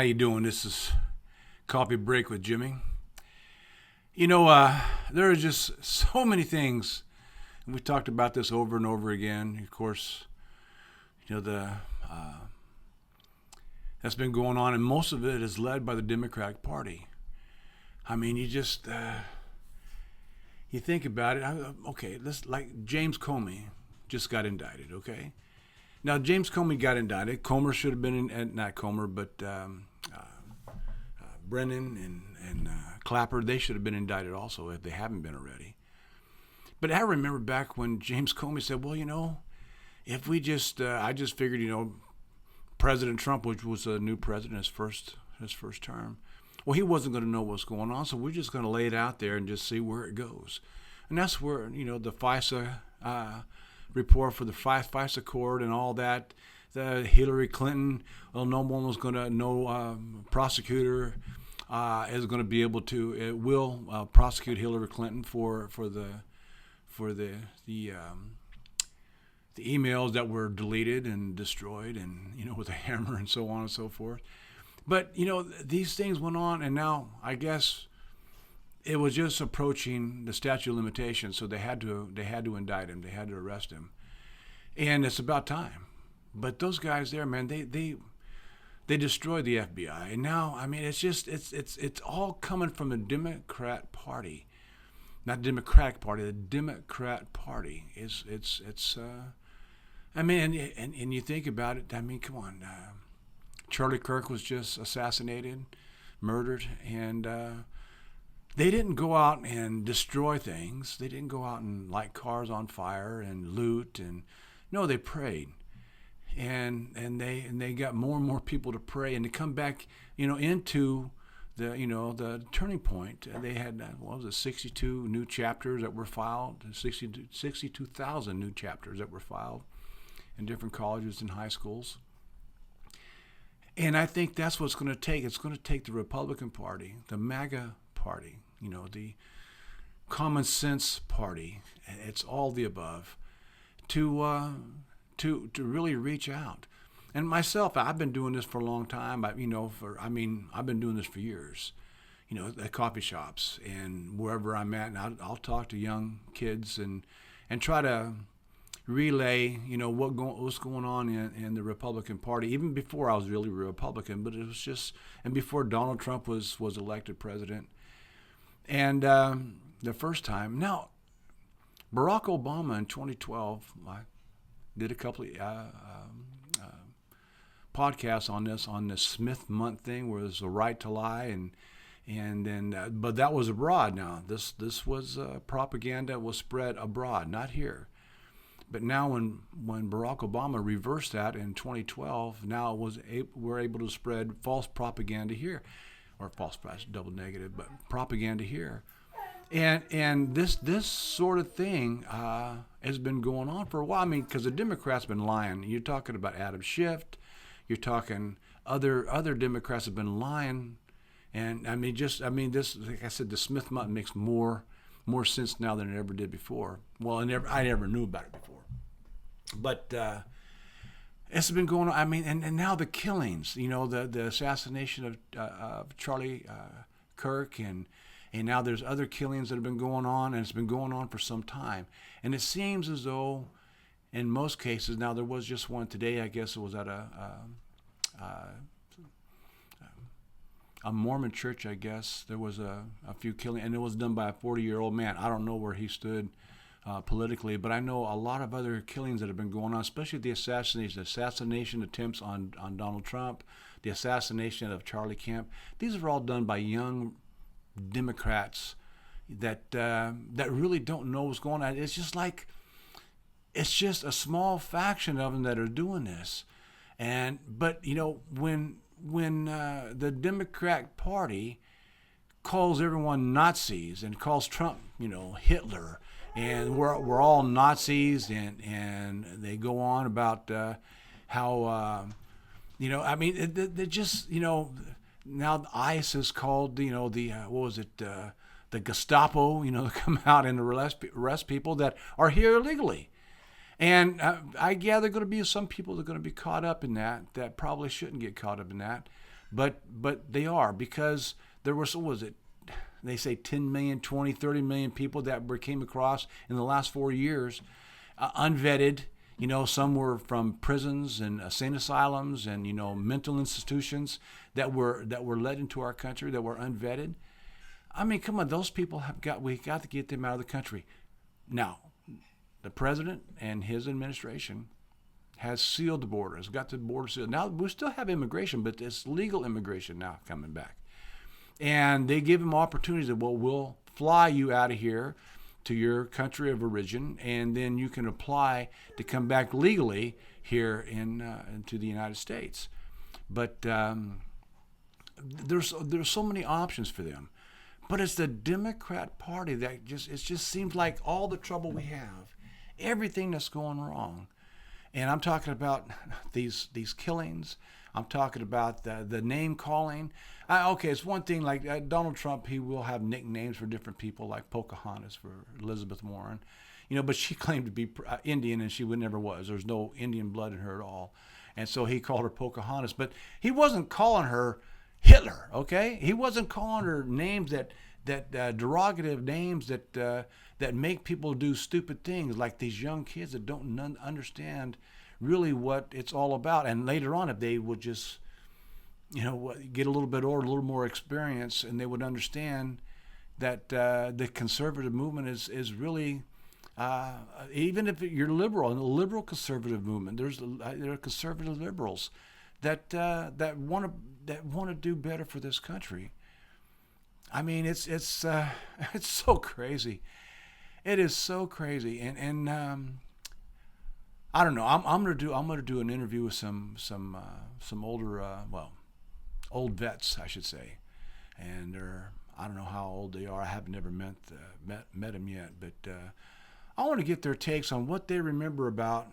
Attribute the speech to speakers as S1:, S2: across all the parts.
S1: you doing? This is Coffee Break with Jimmy. There are just so many things, and we talked about this over and over again. Of course, that's been going on, and most of it is led by the Democratic Party. I mean, you think about it. Okay, like James Comey just got indicted. Okay, now James Comey got indicted. Comer should have been not Comer, but Brennan and Clapper. They should have been indicted also if they haven't been already. But I remember back when James Comey said, "Well, if we just, I just figured, President Trump, which was a new president, his first term, well, he wasn't going to know what's going on, so we're just going to lay it out there and just see where it goes." And that's where, the FISA report for the FISA court and all that, the Hillary Clinton, well, no one was going to, no prosecutor is going to be able to, it will prosecute Hillary Clinton for the emails that were deleted and destroyed and, with a hammer and so on and so forth. But, these things went on, and now I guess it was just approaching the statute of limitations, so they had to indict him. They had to arrest him. And it's about time. But those guys there, man, they destroyed the FBI. And now, I mean, it's all coming from the Democrat Party. Not Democratic Party, the Democrat Party. And you think about it, I mean, come on. Charlie Kirk was just assassinated, murdered, and they didn't go out and destroy things. They didn't go out and light cars on fire and loot. No, they prayed. And they got more and more people to pray and to come back, into the turning point. They had 62 new chapters that were filed, 62,000 new chapters that were filed in different colleges and high schools. And I think that's what it's going to take. It's going to take the Republican Party, the MAGA Party, the common sense party. It's all the above to really reach out. And myself, I've been doing this for a long time. I've been doing this for years. At coffee shops and wherever I'm at, and I'll talk to young kids and try to relay, what's going on in the Republican Party, even before I was really a Republican, but it was just, and before Donald Trump was elected president. And the first time, now, Barack Obama in 2012, I did a couple of podcasts on this Smith Month thing, where there's a right to lie, and then, but that was abroad. Now, this was propaganda was spread abroad, not here. But now, when Barack Obama reversed that in 2012, now we're able to spread false propaganda here, or false, double negative, but propaganda here, and this sort of thing has been going on for a while. I mean, because the Democrats have been lying. You're talking about Adam Schiff, you're talking other Democrats have been lying, and this, like I said, the Smith Month makes more sense now than it ever did before. Well, I never knew about it before. But it's been going on. I mean, and now the killings, the assassination of Charlie Kirk, and now there's other killings that have been going on, and it's been going on for some time. And it seems as though, in most cases, now there was just one today, I guess it was at a Mormon church, I guess. There was a few killings, and it was done by a 40-year-old man. I don't know where he stood politically, but I know a lot of other killings that have been going on, especially the assassination attempts on Donald Trump, the assassination of Charlie Kemp. These are all done by young Democrats that really don't know what's going on. It's just a small faction of them that are doing this. But when the Democratic Party calls everyone Nazis and calls Trump, Hitler, and we're all Nazis, and they go on about how they just now ICE is called the Gestapo, to come out and arrest people that are here illegally. And there are going to be some people that are going to be caught up in that probably shouldn't get caught up in that. but they are, because there was, what was it? They say 10 million, 20, 30 million people that came across in the last 4 years, unvetted. Some were from prisons and insane asylums and mental institutions that were let into our country that were unvetted. I mean, come on, those people we got to get them out of the country. Now, the president and his administration has sealed the borders, got the border sealed. Now we still have immigration, but it's legal immigration now coming back. And they give them opportunities that, well, we'll fly you out of here to your country of origin, and then you can apply to come back legally here into the United States. But there's so many options for them. But it's the Democrat Party that it just seems like all the trouble we have, everything that's going wrong. And I'm talking about these killings. I'm talking about the name calling. Okay, it's one thing like Donald Trump. He will have nicknames for different people, like Pocahontas for Elizabeth Warren, but she claimed to be Indian, and she never was. There's no Indian blood in her at all, and so he called her Pocahontas. But he wasn't calling her Hitler. Okay, he wasn't calling her names that derogative names that make people do stupid things, like these young kids that don't understand really what it's all about. And later on, if they would just get a little bit or a little more experience, and they would understand that the conservative movement is really, even if you're liberal, in the liberal conservative movement, there are conservative liberals that want to do better for this country. I mean, it's so crazy. It is so crazy, and I don't know. I'm gonna do an interview with some older old vets, I should say, and I don't know how old they are. I have never met them yet, but I want to get their takes on what they remember about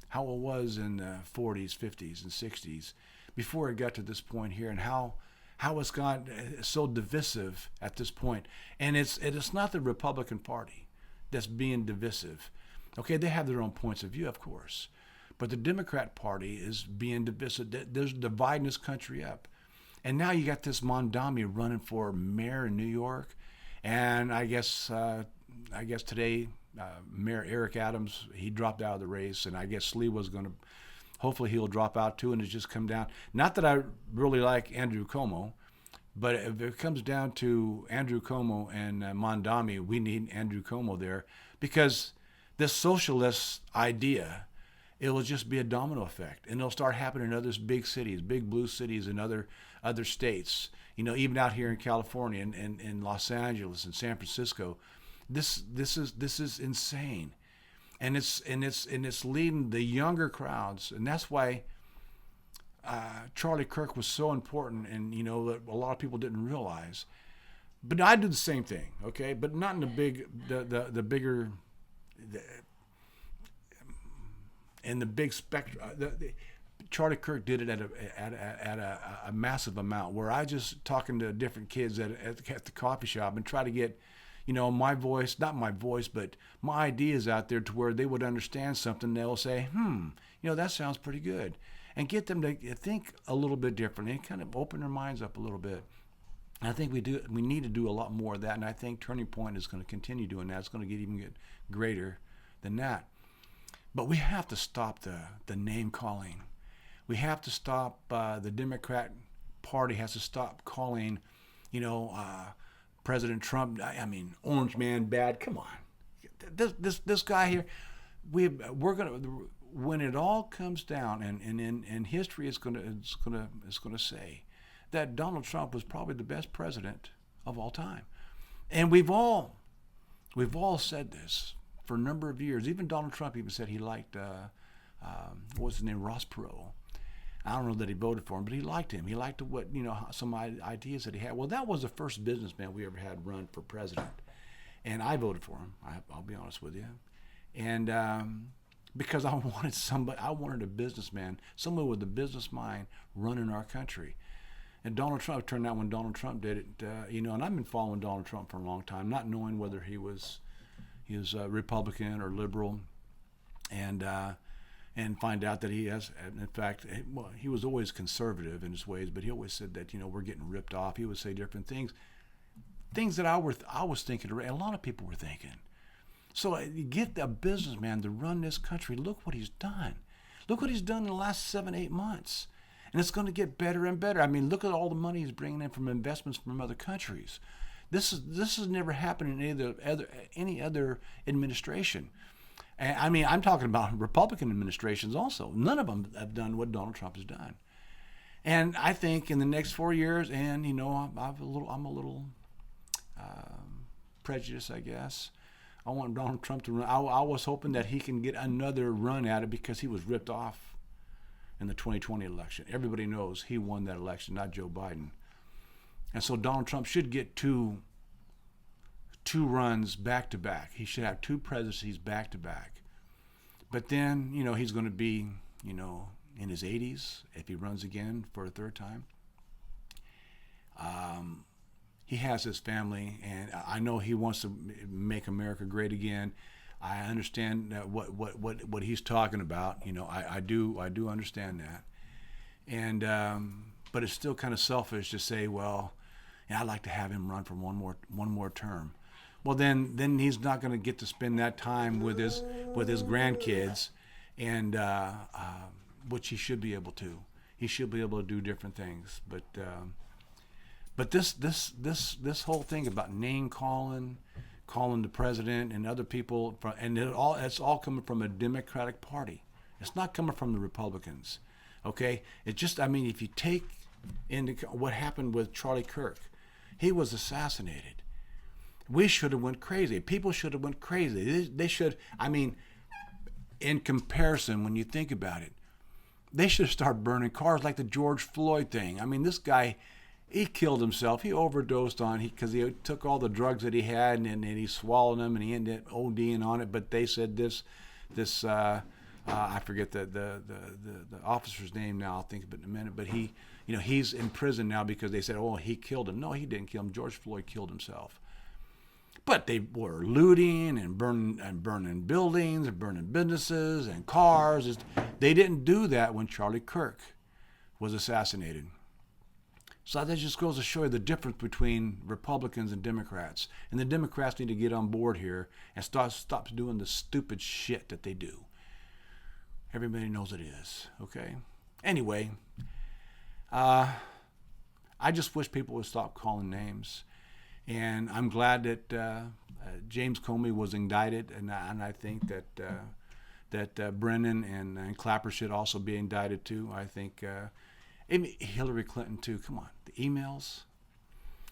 S1: how it was in the 40s, 50s, and 60s before it got to this point here, and how it's gone so divisive at this point. And it's not the Republican Party that's being divisive. Okay, they have their own points of view, of course, but the Democrat Party is being divisive. There's dividing this country up. And now you got this Mondami running for mayor in New York, and I guess today Mayor Eric Adams, he dropped out of the race, and I guess Lee was going to. Hopefully he'll drop out too, and it's just come down. Not that I really like Andrew Cuomo, but if it comes down to Andrew Cuomo and Mondami, we need Andrew Cuomo there, because this socialist idea, it will just be a domino effect, and it'll start happening in other big cities, big blue cities, in other states. Even out here in California and in Los Angeles and San Francisco, this is insane. And it's leading the younger crowds, and that's why Charlie Kirk was so important, and that a lot of people didn't realize. But I do the same thing, okay? But not in the bigger, in the big spectrum. Charlie Kirk did it at a massive amount, where I just talking to different kids at the coffee shop and try to get my voice, not my voice, but my ideas out there to where they would understand something. They'll say, that sounds pretty good. And get them to think a little bit differently and kind of open their minds up a little bit. And I think we need to do a lot more of that. And I think Turning Point is going to continue doing that. It's going to get greater than that. But we have to stop the name calling. We have to stop, the Democrat Party has to stop calling, President Trump, Orange Man bad. Come on, this guy here. We're gonna, when it all comes down, and history is gonna say that Donald Trump was probably the best president of all time, and we've all said this for a number of years. Even Donald Trump even said he liked what's his name, Ross Perot. I don't know that he voted for him, but he liked him. He liked what, some ideas that he had. Well, that was the first businessman we ever had run for president, and I voted for him. I'll be honest with you, and because I wanted a businessman, someone with a business mind running our country. And Donald Trump, turned out when Donald Trump did it, and I've been following Donald Trump for a long time, not knowing whether he was Republican or liberal, and and find out that he has, in fact, well, he was always conservative in his ways, but he always said that, we're getting ripped off. He would say different things that I was thinking, a lot of people were thinking. So you get a businessman to run this country. Look what he's done. Look what he's done in the last 7-8 months. And it's going to get better and better. I mean, look at all the money he's bringing in from investments from other countries. This has never happened in any other administration. And I mean, I'm talking about Republican administrations also. None of them have done what Donald Trump has done. And I think in the next 4 years, and I'm a little prejudiced, I guess. I want Donald Trump to run. I was hoping that he can get another run at it because he was ripped off in the 2020 election. Everybody knows he won that election, not Joe Biden. And so Donald Trump should get two runs back to back. He should have 2 presidencies back to back. But then, he's going to be, in his 80s if he runs again for a 3rd time. He has his family, and I know he wants to make America great again. I understand what he's talking about. I do understand that, and but it's still kind of selfish to say, well, I'd like to have him run for one more term. Well, then he's not going to get to spend that time with his grandkids, and which he should be able to. He should be able to do different things, But this whole thing about name calling the president and other people, and it's all coming from a Democratic Party. It's not coming from the Republicans. Okay? It's just, if you take into what happened with Charlie Kirk, he was assassinated. We should have went crazy. People should have went crazy. They should. In comparison, when you think about it, they should have started burning cars like the George Floyd thing. This guy. He killed himself. He overdosed on because he took all the drugs that he had and he swallowed them and he ended up ODing on it. But they said this I forget the officer's name now. I'll think of it in a minute. But he's in prison now because they said, oh, he killed him. No, he didn't kill him. George Floyd killed himself. But they were looting and burning buildings and burning businesses and cars. They didn't do that when Charlie Kirk was assassinated. So that just goes to show you the difference between Republicans and Democrats. And the Democrats need to get on board here and stop doing the stupid shit that they do. Everybody knows it is, okay? Anyway, I just wish people would stop calling names. And I'm glad that James Comey was indicted, and I think that Brennan and Clapper should also be indicted too. I think Hillary Clinton too. Come on, the emails.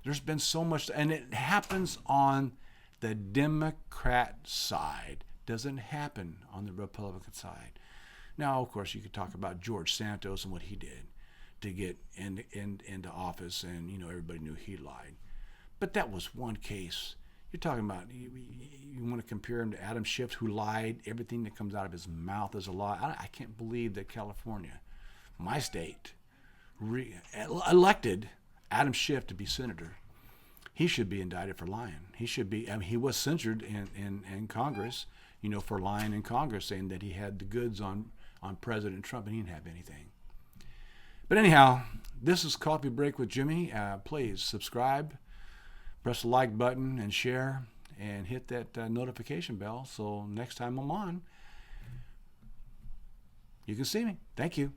S1: There's been so much, and it happens on the Democrat side. Doesn't happen on the Republican side. Now, of course, you could talk about George Santos and what he did to get into office, and everybody knew he lied. But that was one case. You're talking about, you want to compare him to Adam Schiff, who lied. Everything that comes out of his mouth is a lie. I can't believe that California, my state, elected Adam Schiff to be senator. He should be indicted for lying. He should be. He was censured in Congress, for lying in Congress, saying that he had the goods on President Trump and he didn't have anything. But anyhow, this is Coffee Break with Jimmy. Please subscribe, press the like button, and share, and hit that notification bell so next time I'm on, you can see me. Thank you.